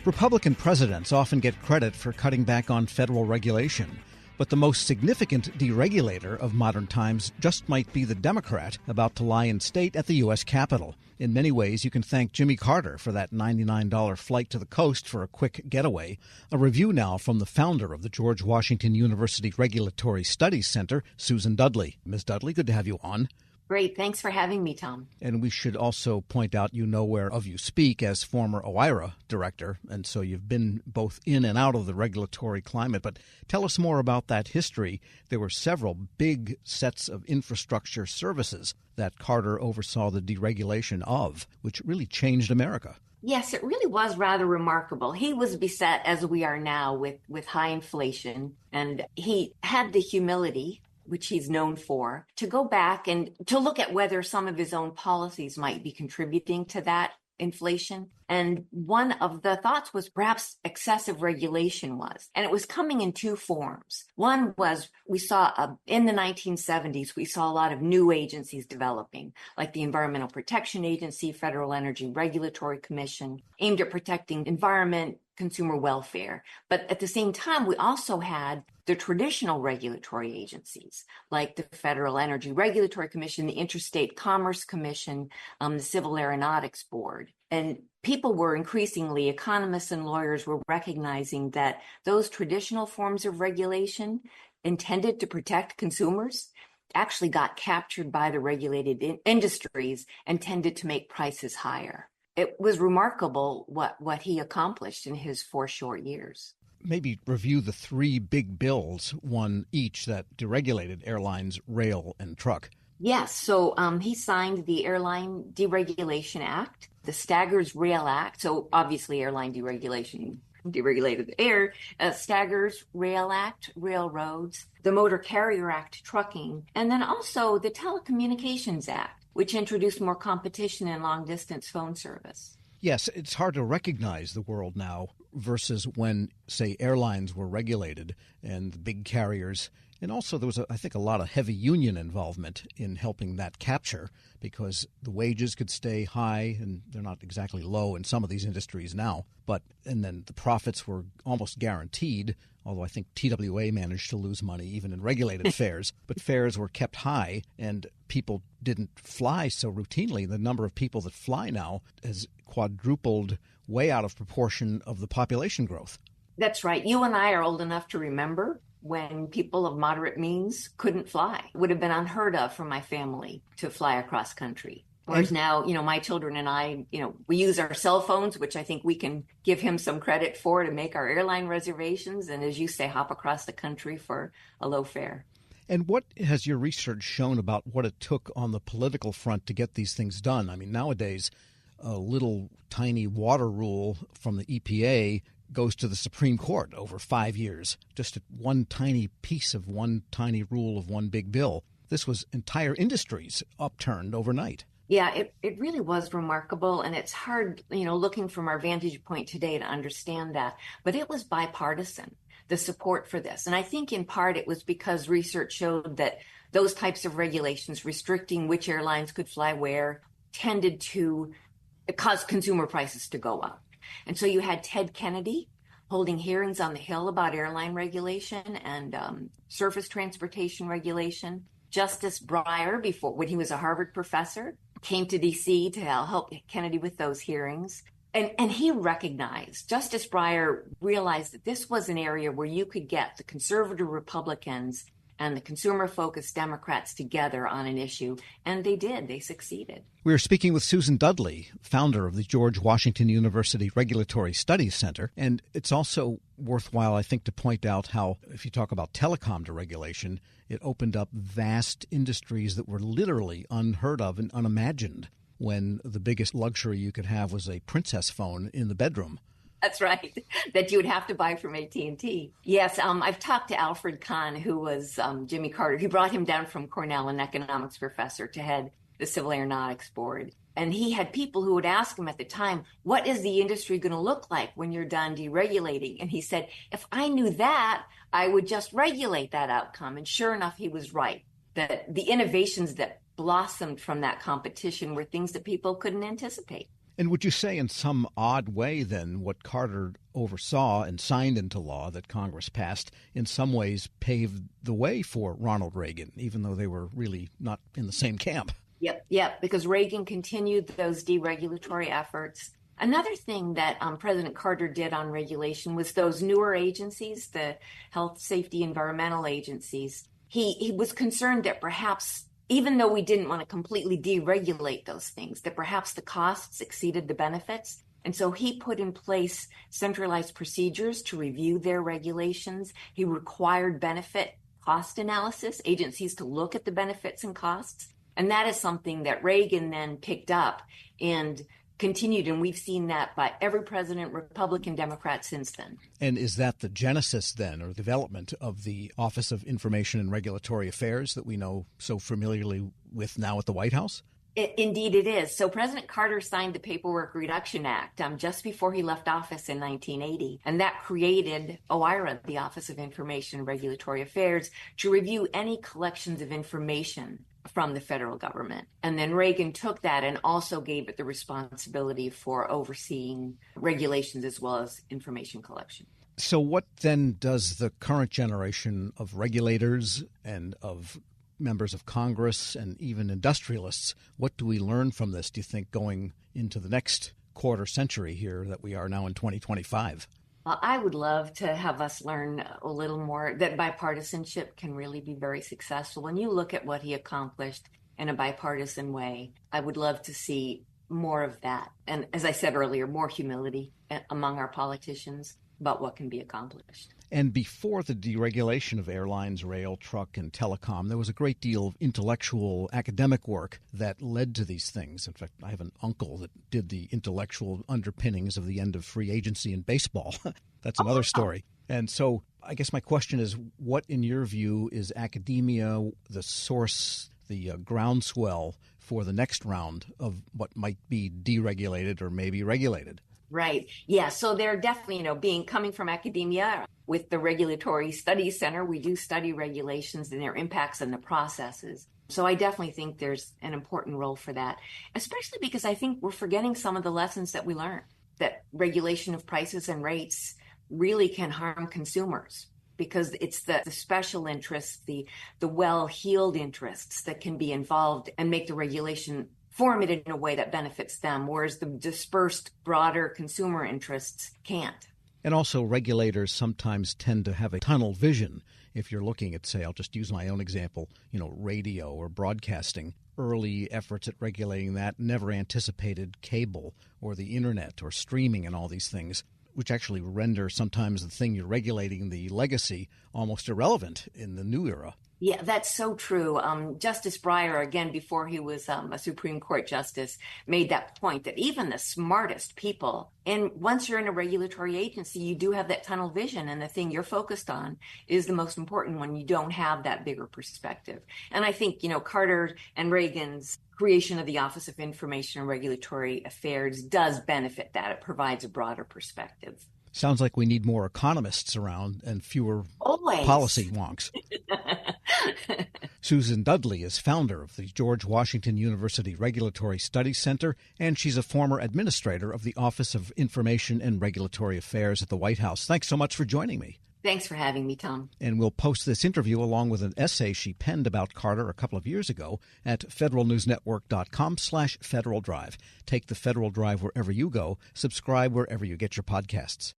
Republican presidents often get credit for cutting back on federal regulation. But the most significant deregulator of modern times just might be the Democrat about to lie in state at the U.S. Capitol. In many ways, you can thank Jimmy Carter for that $99 flight to the coast for a quick getaway. A review now from the founder of the George Washington University Regulatory Studies Center, Susan Dudley. Ms. Dudley, good to have you on. Great. Thanks for having me, Tom. And we should also point out you know whereof you speak as former OIRA director, and so you've been both in and out of the regulatory climate. But tell us more about that history. There were several big sets of infrastructure services that Carter oversaw the deregulation of, which really changed America. Yes, it really was rather remarkable. He was beset, as we are now, with high inflation, and he had the humility, which he's known for, to go back and to look at whether some of his own policies might be contributing to that inflation. And one of the thoughts was perhaps excessive regulation was, and it was coming in two forms. One was we saw in the 1970s, we saw a lot of new agencies developing, like the Environmental Protection Agency, Federal Energy Regulatory Commission, aimed at protecting environment, consumer welfare. But at the same time, we also had the traditional regulatory agencies, like the Federal Energy Regulatory Commission, the Interstate Commerce Commission, the Civil Aeronautics Board. And people were increasingly, economists and lawyers were recognizing that those traditional forms of regulation intended to protect consumers actually got captured by the regulated industries and tended to make prices higher. It was remarkable what he accomplished in his 4 short years. Maybe review the 3 big bills, one each, that deregulated airlines, rail, and truck. Yes. So he signed the Airline Deregulation Act, the Staggers Rail Act. So obviously airline deregulation deregulated the air, Staggers Rail Act, railroads, the Motor Carrier Act, trucking, and then also the Telecommunications Act, which introduced more competition in long-distance phone service. Yes, it's hard to recognize the world now versus when, say, airlines were regulated and the big carriers. And also there was, I think, a lot of heavy union involvement in helping that capture because the wages could stay high, and they're not exactly low in some of these industries now. And then the profits were almost guaranteed, although I think TWA managed to lose money even in regulated fares. But fares were kept high, and people didn't fly so routinely. The number of people that fly now has quadrupled, way out of proportion of the population growth. That's right. You and I are old enough to remember when people of moderate means couldn't fly. It would have been unheard of for my family to fly across country. Whereas now, my children and I, we use our cell phones, which I think we can give him some credit for, to make our airline reservations. And as you say, hop across the country for a low fare. And what has your research shown about what it took on the political front to get these things done? I mean, nowadays, a little tiny water rule from the EPA goes to the Supreme Court over 5 years. Just one tiny piece of one tiny rule of one big bill. This was entire industries upturned overnight. Yeah, it really was remarkable, and it's hard, looking from our vantage point today to understand that. But it was bipartisan, the support for this. And I think in part it was because research showed that those types of regulations restricting which airlines could fly where tended to cause consumer prices to go up. And so you had Ted Kennedy holding hearings on the Hill about airline regulation and surface transportation regulation. Justice Breyer, when he was a Harvard professor, came to D.C. to help Kennedy with those hearings. And he recognized, Justice Breyer realized that this was an area where you could get the conservative Republicans and the consumer-focused Democrats together on an issue, and they did. They succeeded. We are speaking with Susan Dudley, founder of the George Washington University Regulatory Studies Center, and it's also worthwhile, I think, to point out how, if you talk about telecom deregulation, it opened up vast industries that were literally unheard of and unimagined when the biggest luxury you could have was a princess phone in the bedroom. That's right, that you would have to buy from AT&T. Yes, I've talked to Alfred Kahn, who was Jimmy Carter. He brought him down from Cornell, an economics professor, to head the Civil Aeronautics Board. And he had people who would ask him at the time, what is the industry going to look like when you're done deregulating? And he said, if I knew that, I would just regulate that outcome. And sure enough, he was right, that the innovations that blossomed from that competition were things that people couldn't anticipate. And would you say in some odd way then what Carter oversaw and signed into law that Congress passed in some ways paved the way for Ronald Reagan, even though they were really not in the same camp? Yep, because Reagan continued those deregulatory efforts. Another thing that President Carter did on regulation was those newer agencies, the health, safety, environmental agencies. He was concerned that perhaps, even though we didn't want to completely deregulate those things, that perhaps the costs exceeded the benefits. And so he put in place centralized procedures to review their regulations. He required benefit cost analysis, agencies to look at the benefits and costs. And that is something that Reagan then picked up and continued, and we've seen that by every president, Republican, Democrat, since then. And is that the genesis then, or development of the Office of Information and Regulatory Affairs that we know so familiarly with now at the White House? Indeed it is. So President Carter signed the Paperwork Reduction Act just before he left office in 1980. And that created OIRA, the Office of Information and Regulatory Affairs, to review any collections of information from the federal government. And then Reagan took that and also gave it the responsibility for overseeing regulations as well as information collection. So what then does the current generation of regulators and of members of Congress and even industrialists, what do we learn from this, do you think, going into the next quarter century here that we are now in 2025? I would love to have us learn a little more that bipartisanship can really be very successful. When you look at what he accomplished in a bipartisan way, I would love to see more of that. And as I said earlier, more humility among our politicians about what can be accomplished. And before the deregulation of airlines, rail, truck, and telecom, there was a great deal of intellectual academic work that led to these things. In fact, I have an uncle that did the intellectual underpinnings of the end of free agency in baseball. That's another story. And so I guess my question is, what in your view is academia, the source, the groundswell for the next round of what might be deregulated or maybe regulated? Right. Yeah. So they're definitely, coming from academia with the Regulatory Studies Center, we do study regulations and their impacts on the processes. So I definitely think there's an important role for that, especially because I think we're forgetting some of the lessons that we learned, that regulation of prices and rates really can harm consumers because it's the special interests, the well-heeled interests that can be involved and make the regulation form it in a way that benefits them, whereas the dispersed, broader consumer interests can't. And also regulators sometimes tend to have a tunnel vision. If you're looking at, say, I'll just use my own example, radio or broadcasting, early efforts at regulating that never anticipated cable or the internet or streaming and all these things, which actually render sometimes the thing you're regulating, the legacy, almost irrelevant in the new era. Yeah, that's so true. Justice Breyer, again, before he was a Supreme Court justice, made that point that even the smartest people, and once you're in a regulatory agency, you do have that tunnel vision, and the thing you're focused on is the most important when you don't have that bigger perspective. And I think, Carter and Reagan's creation of the Office of Information and Regulatory Affairs does benefit that. It provides a broader perspective. Sounds like we need more economists around and fewer Always. Policy wonks. Susan Dudley is founder of the George Washington University Regulatory Studies Center, and she's a former administrator of the Office of Information and Regulatory Affairs at the White House. Thanks so much for joining me. Thanks for having me, Tom. And we'll post this interview along with an essay she penned about Carter a couple of years ago at federalnewsnetwork.com/Federal Drive. Take the Federal Drive wherever you go. Subscribe wherever you get your podcasts.